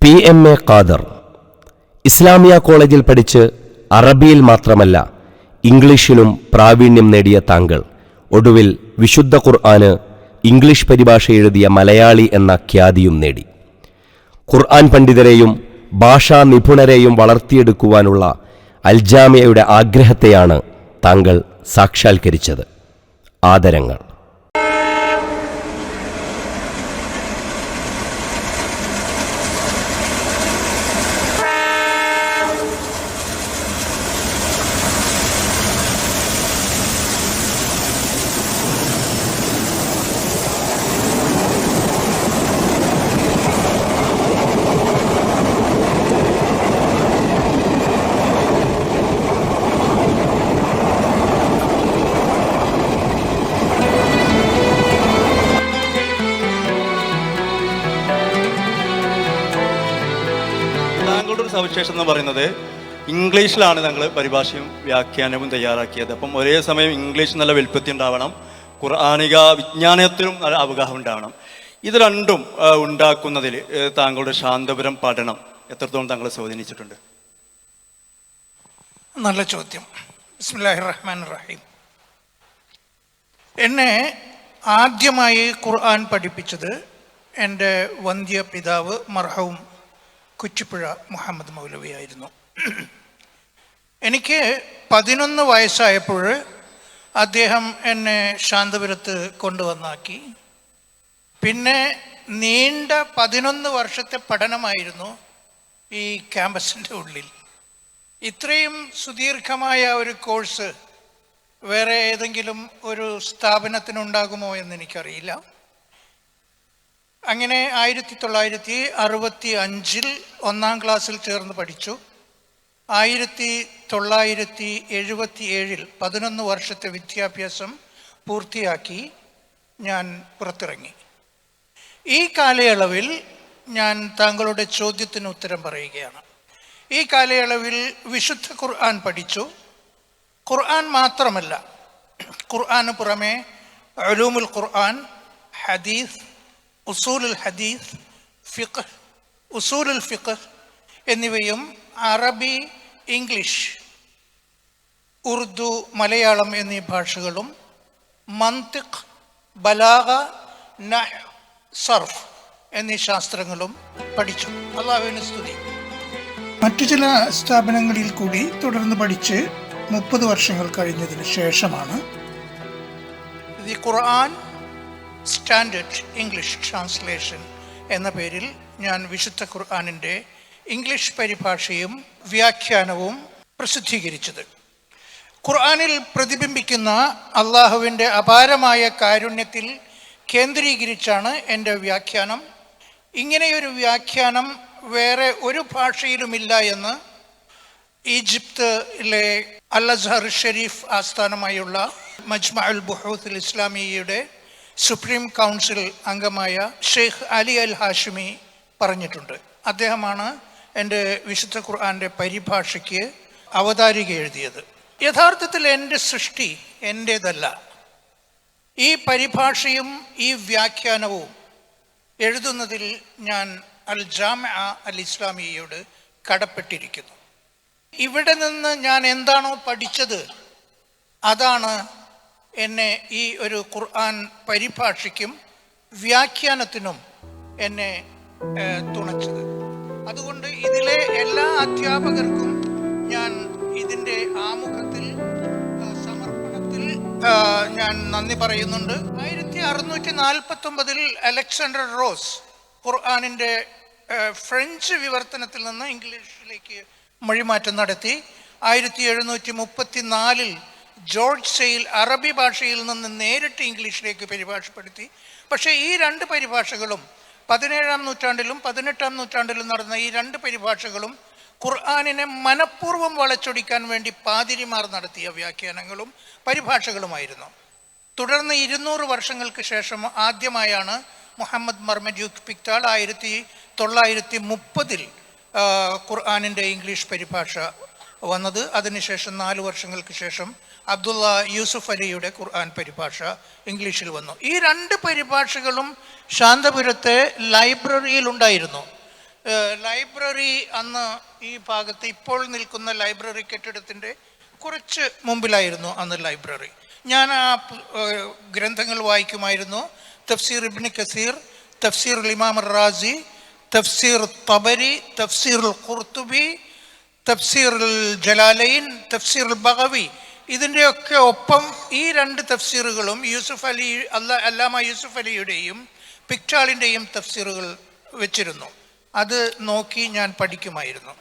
PMA Khader Islamia കോളേജിൽ പഠിച്ച് അറബിയിൽ മാത്രമല്ല ഇംഗ്ലീഷിലും പ്രാവീണ്യം നേടിയ താങ്കൾ ഒടുവിൽ വിശുദ്ധ ഖുർആന് ഇംഗ്ലീഷ് പരിഭാഷ എഴുതിയ മലയാളി എന്ന ഖ്യാതിയും നേടി. ഖുർആൻ പണ്ഡിതരെയും ഭാഷാ നിപുണരെയും വളർത്തിയെടുക്കുവാനുള്ള അൽജാമിയയുടെ ആഗ്രഹത്തെയാണ് താങ്കൾ സാക്ഷാത്കരിച്ചത്. ആദരങ്ങൾ. താങ്കളുടെ ഒരു സവിശേഷത എന്ന് പറയുന്നത് ഇംഗ്ലീഷിലാണ് ഞങ്ങൾ പരിഭാഷയും വ്യാഖ്യാനവും തയ്യാറാക്കിയത്. അപ്പം ഒരേ സമയം ഇംഗ്ലീഷ് നല്ല വെൽപ്പത്തി ഉണ്ടാവണം, ഖുർആനിക വിജ്ഞാനത്തിലും നല്ല അവഗാഹം ഉണ്ടാവണം. ഇത് രണ്ടും ഉണ്ടാക്കുന്നതിൽ താങ്കളുടെ ശാന്തപുരം പഠനം എത്രത്തോളം താങ്കളെ സ്വാധീനിച്ചിട്ടുണ്ട്? നല്ല ചോദ്യം. ബിസ്മില്ലാഹിർ റഹ്മാനിർ റഹീം. എന്നെ ആദ്യമായി ഖുർആൻ പഠിപ്പിച്ചത് എൻ്റെ വന്ധ്യ പിതാവ് മർഹൂം കുച്ചിപ്പുഴ മുഹമ്മദ് മൗലവിയായിരുന്നു. എനിക്ക് 11 വയസ്സായപ്പോൾ അദ്ദേഹം എന്നെ ശാന്തപുരത്ത് കൊണ്ടുവന്നാക്കി. പിന്നെ നീണ്ട 11 വർഷത്തെ പഠനമായിരുന്നു ഈ ക്യാമ്പസിൻ്റെ ഉള്ളിൽ. ഇത്രയും സുദീർഘമായ ഒരു കോഴ്സ് വേറെ ഏതെങ്കിലും ഒരു സ്ഥാപനത്തിനുണ്ടാകുമോ എന്നെനിക്കറിയില്ല. അങ്ങനെ 1965 1-ാം ക്ലാസ്സിൽ ചേർന്ന് പഠിച്ചു. 1977 11 വർഷത്തെ വിദ്യാഭ്യാസം പൂർത്തിയാക്കി ഞാൻ പുറത്തിറങ്ങി. ഈ കാലയളവിൽ ഞാൻ താങ്കളുടെ ചോദ്യത്തിന് ഉത്തരം പറയുകയാണ്. ഈ കാലയളവിൽ വിശുദ്ധ ഖുർആൻ പഠിച്ചു. ഖുർആൻ മാത്രമല്ല, ഖുർആന് പുറമെ ഉലൂമുൽ ഖുർആൻ, ഹദീസ്, ഉസൂലുൽ ഹദീസ്, ഫിഖ്, ഉസൂലുൽ ഫിഖ് എന്നിവയും അറബി, ഇംഗ്ലീഷ്, ഉറുദു, മലയാളം എന്നീ ഭാഷകളും മന്തിഖ്, ബലാഗ, നഹ്, സർഫ് എന്നീ ശാസ്ത്രങ്ങളും പഠിച്ചു. അല്ലാഹുവിന് സ്തുതി. മറ്റു ചില സ്ഥാപനങ്ങളിൽ കൂടി തുടർന്ന് പഠിച്ച് 30 വർഷങ്ങൾ കഴിഞ്ഞതിന് ശേഷമാണ് the Quran standard English translation എന്ന പേരിൽ ഞാൻ വിശുദ്ധ ഖുർആനിൻ്റെ ഇംഗ്ലീഷ് പരിഭാഷയും വ്യാഖ്യാനവും പ്രസിദ്ധീകരിച്ചത്. ഖുർആനിൽ പ്രതിബിംബിക്കുന്ന അള്ളാഹുവിൻ്റെ അപാരമായ കാരുണ്യത്തിൽ കേന്ദ്രീകരിച്ചാണ് എൻ്റെ വ്യാഖ്യാനം. ഇങ്ങനെയൊരു വ്യാഖ്യാനം വേറെ ഒരു ഭാഷയിലുമില്ല എന്ന് ഈജിപ്തിലെ അൽ അസ്ഹർ ഷെരീഫ് ആസ്ഥാനമായുള്ള മജ്മഉൽ ബുഹൂത്തുൽ ഇസ്ലാമിയയുടെ സുപ്രീം കൗൺസിൽ അംഗമായ ഷെയ്ഖ് അലി അൽ ഹാഷിമി പറഞ്ഞിട്ടുണ്ട്. അദ്ദേഹമാണ് എൻ്റെ വിശുദ്ധ ഖുർആൻ്റെ പരിഭാഷയ്ക്ക് അവതാരിക എഴുതിയത്. യഥാർത്ഥത്തിൽ എൻ്റെ സൃഷ്ടി എൻ്റേതല്ല. ഈ പരിഭാഷയും ഈ വ്യാഖ്യാനവും എഴുതുന്നതിൽ ഞാൻ അൽ ജാമിഅ അൽ ഇസ്ലാമിയയോട് കടപ്പെട്ടിരിക്കുന്നു. ഇവിടെ നിന്ന് ഞാൻ എന്താണോ പഠിച്ചത് അതാണ് എന്നെ ഈ ഒരു ഖുർആൻ പരിഭാഷയ്ക്കും വ്യാഖ്യാനത്തിനും എന്നെ തുണച്ചത്. അതുകൊണ്ട് ഇതിലെ എല്ലാ അധ്യാപകർക്കും ഞാൻ ഇതിൻ്റെ ആമുഖത്തിൽ സമർപ്പണത്തിൽ ഞാൻ നന്ദി പറയുന്നുണ്ട്. 1649 അലക്സാണ്ടർ റോസ് ഖുർആനിൻ്റെ ഫ്രഞ്ച് വിവർത്തനത്തിൽ നിന്ന് ഇംഗ്ലീഷിലേക്ക് മൊഴിമാറ്റം നടത്തി. 1734 ജോർജ് സെയിൽ അറബി ഭാഷയിൽ നിന്ന് നേരിട്ട് ഇംഗ്ലീഷിലേക്ക് പരിഭാഷപ്പെടുത്തി. പക്ഷേ ഈ 2 പരിഭാഷകളും 17-ാം നൂറ്റാണ്ടിലും 18-ാം നൂറ്റാണ്ടിലും നടന്ന ഈ 2 പരിഭാഷകളും ഖുർആനിനെ മനഃപൂർവ്വം വളച്ചൊടിക്കാൻ വേണ്ടി പാതിരിമാർ നടത്തിയ വ്യാഖ്യാനങ്ങളും പരിഭാഷകളുമായിരുന്നു. തുടർന്ന് 200 വർഷങ്ങൾക്ക് ശേഷം ആദ്യമായാണ് മുഹമ്മദ് മർമജൂഖ് പിക്താൾ 1930 ഖുർആനിൻ്റെ ഇംഗ്ലീഷ് പരിഭാഷ വന്നത്. അതിനുശേഷം 4 വർഷങ്ങൾക്ക് ശേഷം അബ്ദുള്ള യൂസുഫ് അലിയുടെ ഖുർആൻ പരിഭാഷ ഇംഗ്ലീഷിൽ വന്നു. ഈ 2 പരിഭാഷകളും ശാന്തപുരത്തെ ലൈബ്രറിയിൽ ഉണ്ടായിരുന്നു. ലൈബ്രറി അന്ന് ഈ ഭാഗത്ത് ഇപ്പോൾ നിൽക്കുന്ന ലൈബ്രറി കെട്ടിടത്തിൻ്റെ കുറച്ച് മുമ്പിലായിരുന്നു അന്ന് ലൈബ്രറി. ഞാൻ ആ ഗ്രന്ഥങ്ങൾ വായിക്കുമായിരുന്നു. തഫ്സീർ ഇബ്നു കസീർ, തഫ്സീർ ഇമാം റാസി, തഫ്സീർ തബരി, തഫ്സീർ ഖുർത്തുബി, തഫ്സീർ ജലാലൈൻ, തഫ്സീർ ബഗവി. ഇതിൻ്റെയൊക്കെ ഒപ്പം ഈ രണ്ട് തഫ്സീറുകളും അല്ലാമ യൂസുഫ് അലിയുടെയും പിക്ചാളിൻ്റെയും തഫ്സീറുകൾ വെച്ചിരുന്നു. അത് നോക്കി ഞാൻ പഠിക്കുമായിരുന്നു.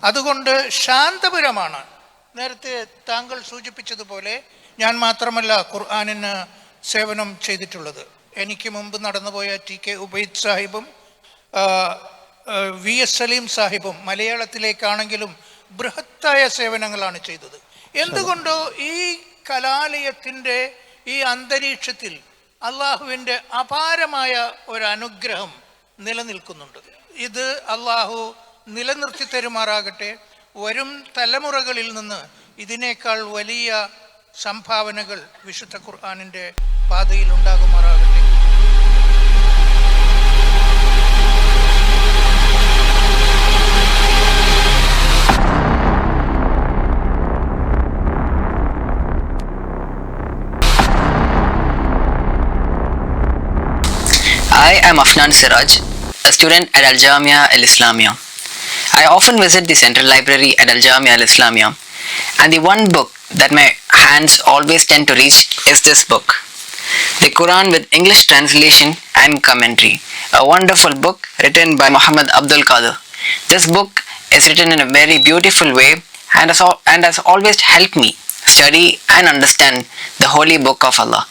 അതുകൊണ്ട് ശാന്തപുരമാണ്. നേരത്തെ താങ്കൾ സൂചിപ്പിച്ചതുപോലെ ഞാൻ മാത്രമല്ല ഖുർആനിന് സേവനം ചെയ്തിട്ടുള്ളത്. എനിക്ക് മുമ്പ് നടന്നുപോയ TK ഉബൈദ് സാഹിബും VS സലീം സാഹിബും മലയാളത്തിലേക്കാണെങ്കിലും ബൃഹത്തായ സേവനങ്ങളാണ് ചെയ്തത്. എന്തുകൊണ്ടോ ഈ കലാലയത്തിൻ്റെ ഈ അന്തരീക്ഷത്തിൽ അള്ളാഹുവിൻ്റെ അപാരമായ ഒരു അനുഗ്രഹം നിലനിൽക്കുന്നുണ്ട്. ഇത് അള്ളാഹു നിലനിർത്തി തരുമാറാകട്ടെ. വരും തലമുറകളിൽ നിന്ന് ഇതിനേക്കാൾ വലിയ സംഭാവനകൾ വിശുദ്ധ ഖുർആനിൻ്റെ പാതയിൽ ഉണ്ടാകുമാറാകട്ടെ. I am Afnan Siraj, a student at Al Jamia Al Islamia. I often visit the Central Library at Al Jamia Al Islamia, and the one book that my hands always tend to reach is this book, the Quran with English translation and commentary, a wonderful book written by Muhammad Abdul Qadir. This book is written in a very beautiful way and has always helped me study and understand the holy book of Allah.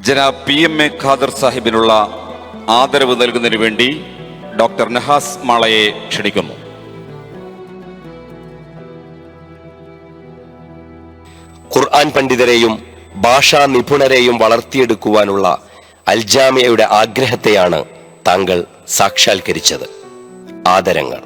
ജനാബ് PMA Khader സാഹിബിനുള്ള ആദരവ് നൽകുന്നതിന് വേണ്ടി doctor Nahas മാളയെ ക്ഷണിക്കുന്നു. ഖുർആൻ പണ്ഡിതരെയും ഭാഷാ നിപുണരെയും വളർത്തിയെടുക്കുവാനുള്ള അൽജാമിയയുടെ ആഗ്രഹത്തെയാണ് താങ്കൾ സാക്ഷാത്കരിച്ചത്. ആദരങ്ങൾ.